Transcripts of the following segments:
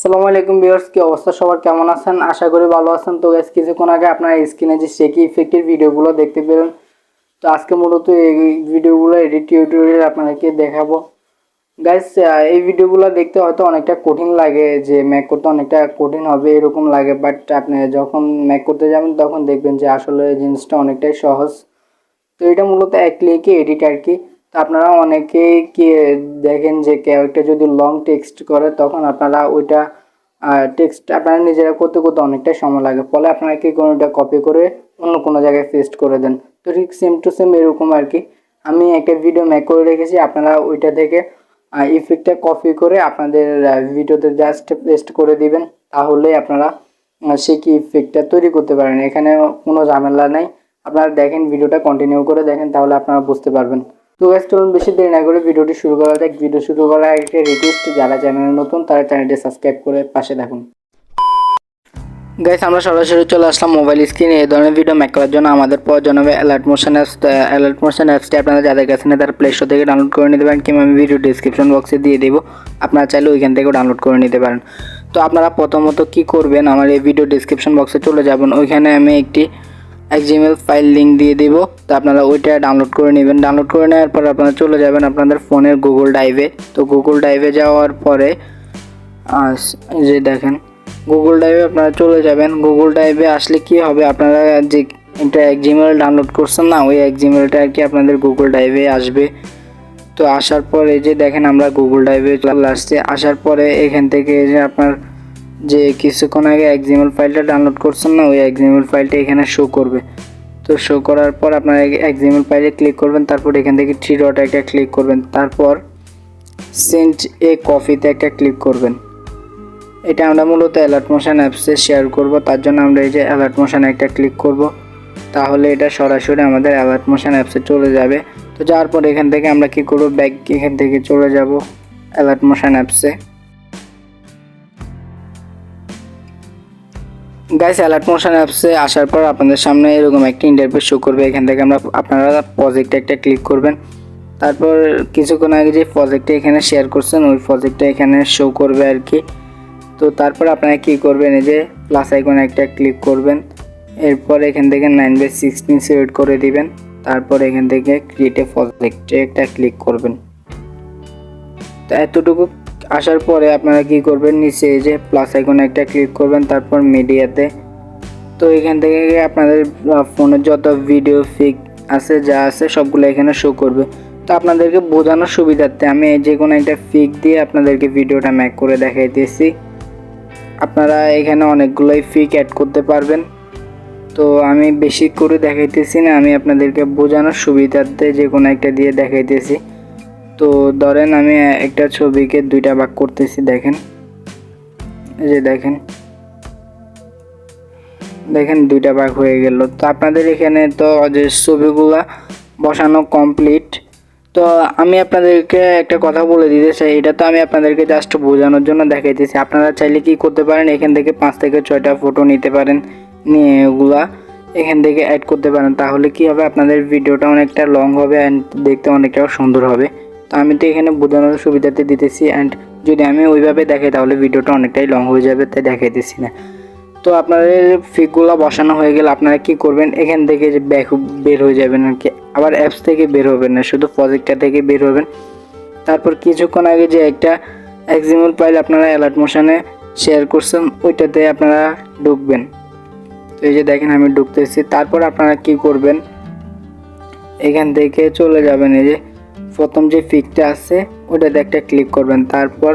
আসসালামু আলাইকুম ভিউয়ার্স, কি অবস্থা সবার, কেমন আছেন? আশা করি ভালো আছেন। তো গাইস, কিছুক্ষণ আগে আপনারা স্ক্রিনে যে শেকি ইফেক্টের ভিডিওগুলো দেখতে পেলেন। তো আজকে মূলত এই ভিডিওগুলো এডিট টিউটোরিয়াল আপনাদেরকে দেখাবো। গাইস, এই ভিডিওগুলো দেখতে হয়তো অনেকটা কঠিন লাগে, যে মেক করতে অনেকটা কঠিন হবে এরকম লাগে, বাট আপনি যখন মেক করতে যাবেন তখন দেখবেন যে আসলে জিনিসটা অনেকটাই সহজ। তো এটা মূলত এক ক্লিকে এডিট আর কি। তো আপনারা অনেকেই কি দেখেন যে কেউ একটা যদি লং টেক্সট করে তখন আপনারা ওইটা টেক্সট আপনারা নিজেরা করতে করতে অনেকটাই সময় লাগে, ফলে আপনারা কি কোনো ওটা কপি করে অন্য কোনো জায়গায় পেস্ট করে দেন। তো ঠিক সেম টু সেম এরকম আর কি। আমি একটা ভিডিও মেক করে রেখেছি, আপনারা ওইটা থেকে ইফেক্টটা কপি করে আপনাদের ভিডিওতে জাস্ট পেস্ট করে দিবেন, তাহলেই আপনারা সে কি ইফেক্টটা তৈরি করতে পারেন। এখানে কোনো ঝামেলা নেই। আপনারা দেখেন, ভিডিওটা কন্টিনিউ করে দেখেন, তাহলে আপনারা বুঝতে পারবেন। তো গাইস, চলুন বেশি দেরি না করে ভিডিওটি শুরু করা যাক। ভিডিও শুরু করার আগে একটা রিকোয়েস্ট, যারা চ্যানেলে নতুন তারা চ্যানেলটি সাবস্ক্রাইব করে পাশে থাকুন। গাইস, আমরা সরাসরি চলে আসলাম মোবাইল স্ক্রিনে। এই ধরনের ভিডিও মেক করার জন্য আমাদের প্রয়োজন হবে alert motion apps. Alert motion অ্যাপসটি আপনারা যাদের কাছে নেই তারা প্লে স্টোর থেকে ডাউনলোড করে নিতে পারেন, কিংবা আমি ভিডিও ডিসক্রিপশন বক্সে দিয়ে দেবো, আপনারা চাইলে ওইখান থেকেও ডাউনলোড করে নিতে পারেন। তো আপনারা প্রথমত কি করবেন, আমার এই ভিডিও ডিসক্রিপশন বক্সে চলে যাবেন, ওইখানে আমি একটি XML ফাইল লিঙ্ক দিয়ে দিব। তো আপনারা ওইটা ডাউনলোড করে নেবেন। ডাউনলোড করে নেওয়ার পর আপনারা চলে যাবেন আপনাদের ফোনের গুগল ড্রাইভে। তো গুগল ড্রাইভে যাওয়ার পরে যে দেখেন গুগল ড্রাইভে আপনারা চলে যাবেন। গুগল ড্রাইভে আসলে কি হবে, আপনারা যে একটা XML ডাউনলোড করছেন না, ওই XMLটা আর কি আপনাদের গুগল ড্রাইভে আসবে। তো আসার পরে যে দেখেন আমরা গুগল ড্রাইভে চলে আসছে। আসার পরে এখান থেকে যে আপনার যে কিছুক্ষণ আগে XML ফাইলটা ডাউনলোড করছেন না, ওই XML ফাইলটা এখানে শো করবে। তো শো করার পর আপনারা XML ফাইলে ক্লিক করবেন, তারপর এখান থেকে 3 ডট একটা ক্লিক করবেন, তারপর সেন্ড এ কপিতে একটা ক্লিক করবেন। এটা আমরা মূলত অ্যালার্ট মোশন অ্যাপসে শেয়ার করব, তার জন্য আমরা এই যে অ্যালার্ট মোশন একটা ক্লিক করব, তাহলে এটা সরাসরি আমাদের অ্যালার্ট মোশন অ্যাপসে চলে যাবে। তো যাওয়ার পর এখান থেকে আমরা কি করব, ব্যাক এখান থেকে চলে যাব অ্যালার্ট মোশন অ্যাপসে। গাইস, অ্যালার্ট মোশন অ্যাপসে আসার পর আপনাদের সামনে এরকম একটা ইন্টারফেস শো করবে। এখান থেকে আপনারা প্রজেক্টে একটা ক্লিক করবেন, তারপর কিছুক্ষণ আগে যে প্রজেক্টটা এখানে শেয়ার করছেন ওই প্রজেক্টটা এখানে শো করবে আর কি। তো তারপর আপনারা কি করবেন, এই যে প্লাস আইকনে একটা ক্লিক করবেন, এরপর এখান থেকে 9/16 সিলেক্ট করে দিবেন, তারপর এখান থেকে ক্রিয়েট এ প্রজেক্টে একটা ক্লিক করবেন। তো এতটুকু আসার পরে আপনারা কি করবেন, নিচে এই যে প্লাস আইকনে একটা ক্লিক করবেন, তারপর মিডিয়াতে। তো এখান থেকে আপনাদের ফোনের যত ভিডিও ফিক আছে যা আছে সবগুলো এখানে শো করবে। তো আপনাদেরকে বোঝানোর সুবিধার্থে আমি যে কোনো একটা ফিক দিয়ে আপনাদেরকে ভিডিওটা মেক করে দেখাইতেছি। আপনারা এখানে অনেকগুলোই ফিক অ্যাড করতে পারবেন, তো আমি বেশি করে দেখাইতেছি না, আমি আপনাদেরকে বোঝানোর সুবিধার্থে যে কোনো একটা দিয়ে দেখাইতেছি। তো ধরেন আমি একটা ছবিকে 2টা ভাগ করতেছি, দেখেন এই যে দেখেন 2টা ভাগ হয়ে গেল। তো আপনাদের এখানে তো যে ছবিগুলা বসানো কমপ্লিট। তো আমি আপনাদেরকে একটা কথা বলে দিতে চাই, এটা তো আমি আপনাদেরকে জাস্ট বোঝানোর জন্য দেখাইতেছি। আপনারা চাইলে কি করতে পারেন, এখান থেকে 5 থেকে 6টা ফটো নিতে পারেন, নিয়ে ওগুলা এখান থেকে অ্যাড করতে পারেন। তাহলে কি হবে, আপনাদের ভিডিওটা অনেকটা লং হবে অ্যান্ড দেখতে অনেকটা সুন্দর হবে। তো আমি তো এখানে বোঝানোর সুবিধাতে দিতেছি, অ্যান্ড যদি আমি ওইভাবে দেখাই তাহলে ভিডিওটা অনেকটাই লং হয়ে যাবে, তাই দেখাইতেছি না। তো আপনাদের ফিকগুলো বসানো হয়ে গেলে আপনারা কি করবেন, এখান থেকে যে বের হয়ে যাবেন আর কি। আবার অ্যাপস থেকে বের হবেন না, শুধু প্রজেক্টটা থেকে বের হবেন। তারপর কিছুক্ষণ আগে যে একটা XML ফাইল আপনারা অ্যালার্ট মোশনে শেয়ার করছেন ওইটাতে আপনারা ঢুকবেন। তো এই যে দেখেন আমি ঢুকতেছি। তারপর আপনারা কি করবেন, এখান থেকে চলে যাবেন, এই যে প্রথম যে ফিকটা আছে ওইটাতে একটা ক্লিক করবেন, তারপর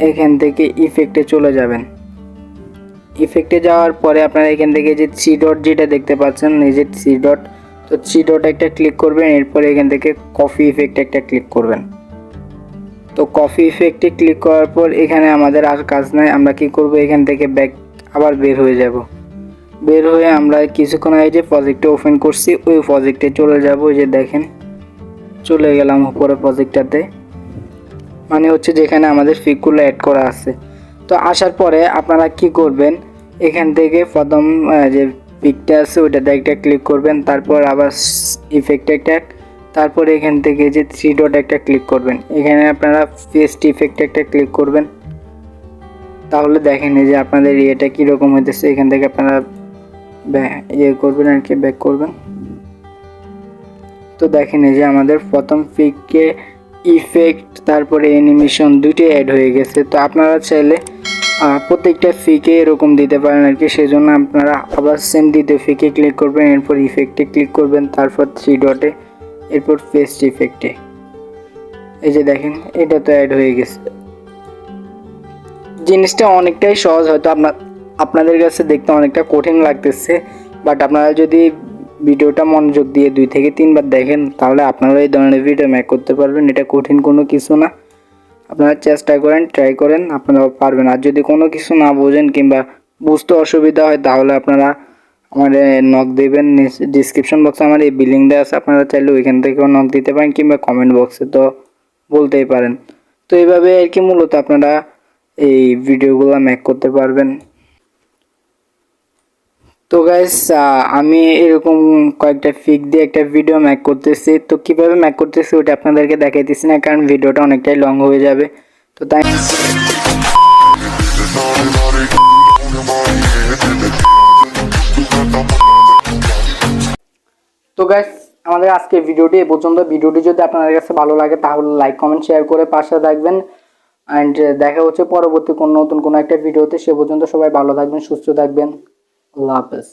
এখান থেকে ইফেক্টে চলে যাবেন। ইফেক্টে যাওয়ার পরে আপনারা এখান থেকে যে 3 ডট যেটা দেখতে পাচ্ছেন, এই যে 3 ডট, তো 3 ডট একটা ক্লিক করবেন, এরপরে এখান থেকে কপি ইফেক্টে একটা ক্লিক করবেন। তো কপি ইফেক্টে ক্লিক করার পর এখানে আমাদের আর কাজ নাই, আমরা কি করব, এখান থেকে ব্যাক আবার বের হয়ে যাব। বের হয়ে আমরা কিছুক্ষণ আগে যে প্রজেক্টটা ওপেন করছি ওই প্রজেক্টে চলে যাব। যে দেখেন চলে গেলাম উপরে প্রজেক্টটাতে, মানে হচ্ছে যেখানে আমাদের ফিকগুলো অ্যাড করা আছে। তো আসার পরে আপনারা কি করবেন, এখান থেকে প্রথম যে পিকটা আছে ওইটাতে একটা ক্লিক করবেন, তারপর আবার ইফেক্ট একটা, তারপর এখান থেকে যে 3 ডট একটা ক্লিক করবেন, এখানে আপনারা পেস্ট ইফেক্ট একটা ক্লিক করবেন। তাহলে দেখেন এই যে আপনাদের এটা কীরকম হইতেছে। এখান থেকে আপনারা করবেন আর কি, ব্যাক করবেন। তো দেখেন এই যে আমাদের প্রথম পিকে ইফেক্ট তারপরে অ্যানিমেশন দুটোই অ্যাড হয়ে গেছে। তো আপনারা চাইলে প্রত্যেকটা ফিকে এরকম দিতে পারেন আর কি। সেই জন্য আপনারা আবার সেম দ্বিতীয় ফিকে ক্লিক করবেন, এরপর ইফেক্টে ক্লিক করবেন, তারপর 3 ডটে, এরপর পেস্ট ইফেক্টে। এই যে দেখেন এটা তো অ্যাড হয়ে গেছে। জিনিসটা অনেকটাই সহজ, হয়তো আপনাদের কাছে দেখতে অনেকটা কঠিন লাগতেছে, বাট আপনারা যদি ভিডিওটা মনোযোগ দিয়ে 2 থেকে 3 বার দেখেন তাহলে আপনারা এই ধরনের ভিডিও মেক করতে পারবেন। এটা কঠিন কোনো কিছু না, আপনারা চেষ্টা করেন, ট্রাই করেন, আপনারা পারবেন। আর যদি কোনো কিছু না বোঝেন কিংবা বুঝতে অসুবিধা হয় তাহলে আপনারা আমার নক দেবেন। ডিসক্রিপশন বক্সে আমার এই বিলিং দেওয়া আছে, আপনারা চাইলে ওইখান থেকেও নক দিতে পারেন কিংবা কমেন্ট বক্সে তো বলতেই পারেন। তো এইভাবে আর কি মূলত আপনারা এই ভিডিওগুলো মেক করতে পারবেন। তো গাইস আমি এরকম কয়েকটা ফিক দিয়ে একটা ভিডিও মেক করতেছি। তো কিভাবে মেক করতেছি ওটা আপনাদেরকে দেখাইতেছি না, কারণ ভিডিওটা অনেকটাই লং হয়ে যাবে। তো তাই তো গাইস আমাদের আজকে ভিডিওটি এ পর্যন্ত। ভিডিওটি যদি আপনাদের কাছে ভালো লাগে তাহলে লাইক কমেন্ট শেয়ার করে পাশে থাকবেন। অ্যান্ড দেখা হচ্ছে পরবর্তী নতুন কোনো একটা ভিডিওতে। সে পর্যন্ত সবাই ভালো থাকবেন, সুস্থ থাকবেন। আল্লাহ হাফেজ।